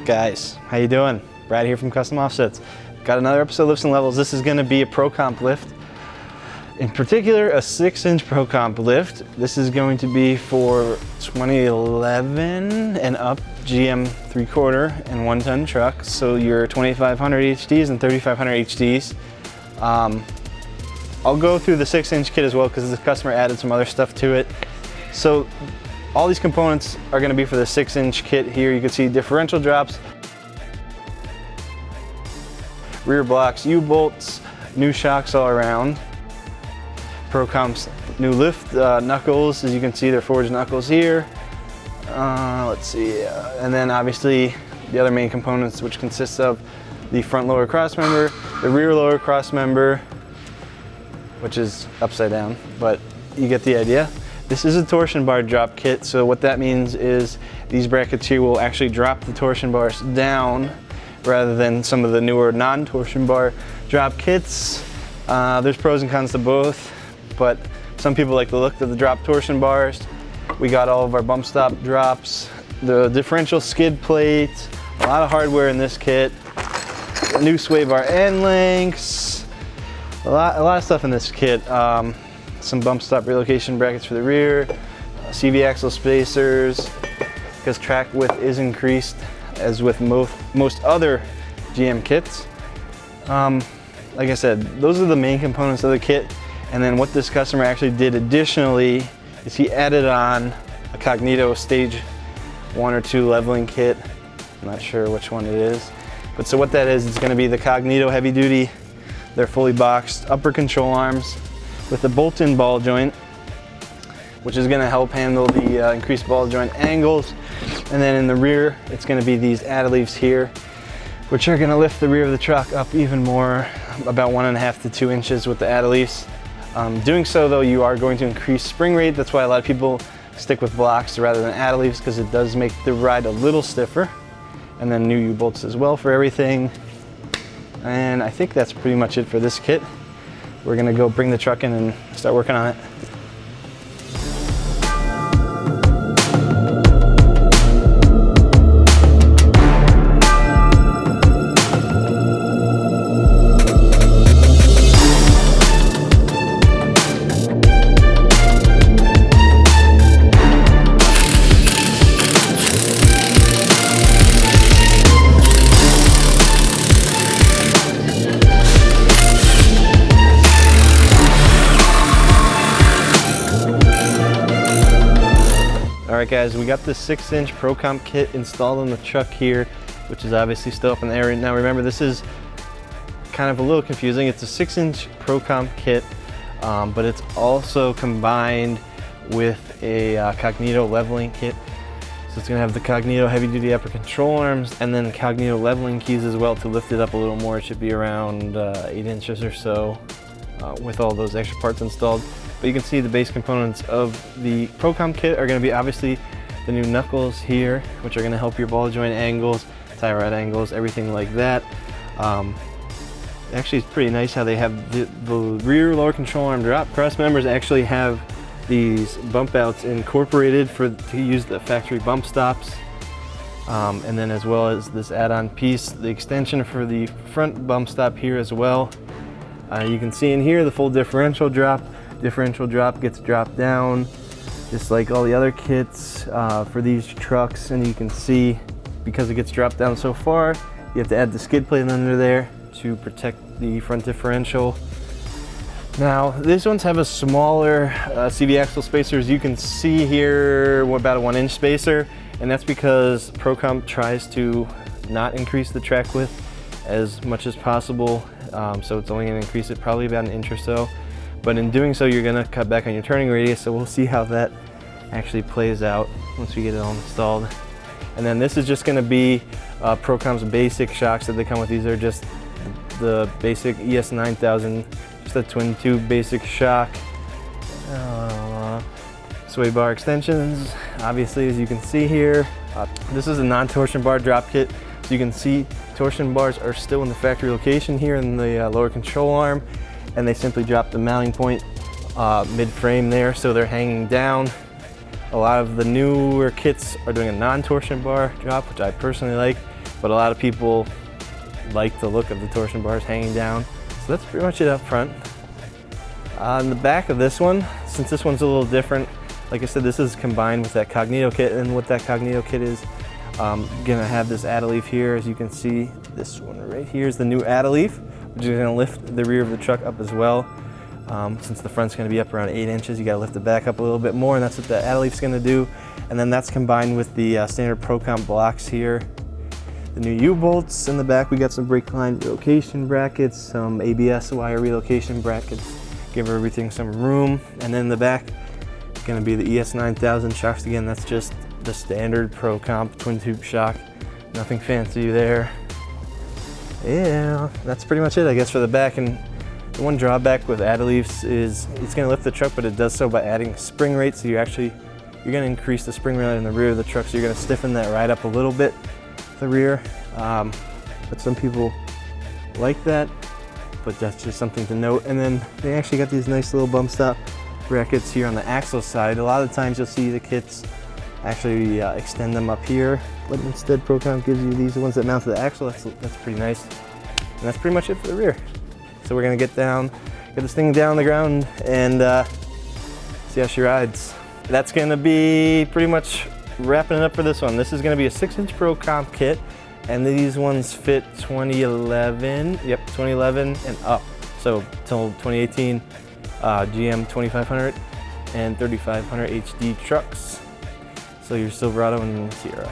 Guys, how you doing? Brad here from Custom Offsets. Got another episode of Lifts and Levels. This is going to be a Pro Comp lift. In particular, a 6-inch Pro Comp lift. This is going to be for 2011 and up GM 3/4 and 1-ton trucks. So your 2500 HDs and 3500 HDs. I'll go through the 6-inch kit as well because the customer added some other stuff to it. So all these components are going to be for the 6-inch kit here. You can see differential drops, rear blocks, U-bolts, new shocks all around. Pro Comp's new lift knuckles, as you can see, they're forged knuckles here. Let's see, and then obviously the other main components, which consists of the front lower cross member, the rear lower cross member, which is upside down, but you get the idea. This is a torsion bar drop kit, so what that means is these brackets here will actually drop the torsion bars down rather than some of the newer non-torsion bar drop kits. There's pros and cons to both, but some people like the look of the drop torsion bars. We got all of our bump stop drops, the differential skid plates, a lot of hardware in this kit, a new sway bar end links, a lot of stuff in this kit. Some bump stop relocation brackets for the rear, CV axle spacers, because track width is increased as with most other GM kits. Like I said, those are the main components of the kit. And then what this customer actually did additionally is he added on a Cognito stage 1 or 2 leveling kit. I'm not sure which one it is. But so what that is, it's gonna be the Cognito heavy duty. They're fully boxed upper control arms with a bolt-in ball joint, which is gonna help handle the increased ball joint angles. And then in the rear, it's gonna be these add leaves here, which are gonna lift the rear of the truck up even more, about 1.5 to 2 inches with the add leaves. Doing so though, you are going to increase spring rate. That's why a lot of people stick with blocks rather than add leaves, because it does make the ride a little stiffer. And then new U-bolts as well for everything. And I think that's pretty much it for this kit. We're gonna go bring the truck in and start working on it. Alright guys, we got this 6-inch Pro Comp kit installed on the truck here, which is obviously still up in the air. Now remember, this is kind of a little confusing. It's a 6-inch Pro Comp kit, but it's also combined with a Cognito leveling kit. So it's going to have the Cognito heavy duty upper control arms and then Cognito leveling keys as well to lift it up a little more. It should be around 8 inches or so with all those extra parts installed. But you can see the base components of the Pro Comp kit are going to be obviously the new knuckles here, which are going to help your ball joint angles, tie rod angles, everything like that. Actually, it's pretty nice how they have the rear lower control arm drop cross members actually have these bump outs incorporated to use the factory bump stops. And then as well as this add-on piece, the extension for the front bump stop here as well. You can see in here the full differential drop. Differential drop gets dropped down just like all the other kits for these trucks, and you can see because it gets dropped down so far, you have to add the skid plate under there to protect the front differential. Now these ones have a smaller CV axle spacer, as you can see here, about a 1-inch spacer, and that's because Pro Comp tries to not increase the track width as much as possible, so it's only going to increase it probably about 1 inch or so. But in doing so, you're gonna cut back on your turning radius, so we'll see how that actually plays out once we get it all installed. And then this is just gonna be Pro Comp's basic shocks that they come with. These are just the basic ES 9000, just a twin tube basic shock. Sway bar extensions, obviously, as you can see here. This is a non-torsion bar drop kit. So you can see torsion bars are still in the factory location here in the lower control arm. And they simply drop the mounting point mid-frame there, so they're hanging down. A lot of the newer kits are doing a non-torsion bar drop, which I personally like, but a lot of people like the look of the torsion bars hanging down. So that's pretty much it up front. On the back of this one, since this one's a little different, like I said, this is combined with that Cognito kit, and what that Cognito kit is, gonna have this add leaf here. As you can see, this one right here is the new add leaf, which is gonna lift the rear of the truck up as well. Since the front's gonna be up around 8 inches, you gotta lift it back up a little bit more, and that's what the add leaf's gonna do. And then that's combined with the standard Pro Comp blocks here. The new U-bolts in the back, we got some brake line relocation brackets, some ABS wire relocation brackets, give everything some room. And then in the back, gonna be the ES9000 shocks again. That's just the standard Pro Comp twin tube shock, nothing fancy there. Yeah, that's pretty much it, I guess, for the back. And the one drawback with add leaves is it's gonna lift the truck, but it does so by adding spring rate. So you're gonna increase the spring rate in the rear of the truck, so you're gonna stiffen that ride up a little bit, the rear. But some people like that, but that's just something to note. And then they actually got these nice little bump stop brackets here on the axle side. A lot of times you'll see the kits actually extend them up here, but instead Pro Comp gives you these ones that mount to the axle. That's pretty nice. And that's pretty much it for the rear. So we're gonna get this thing down the ground and see how she rides. That's gonna be pretty much wrapping it up for this one. This is gonna be a 6-inch Pro Comp kit, and these ones fit 2011, yep, 2011 and up. So till 2018 GM 2500 and 3500 HD trucks. So your Silverado and Sierra.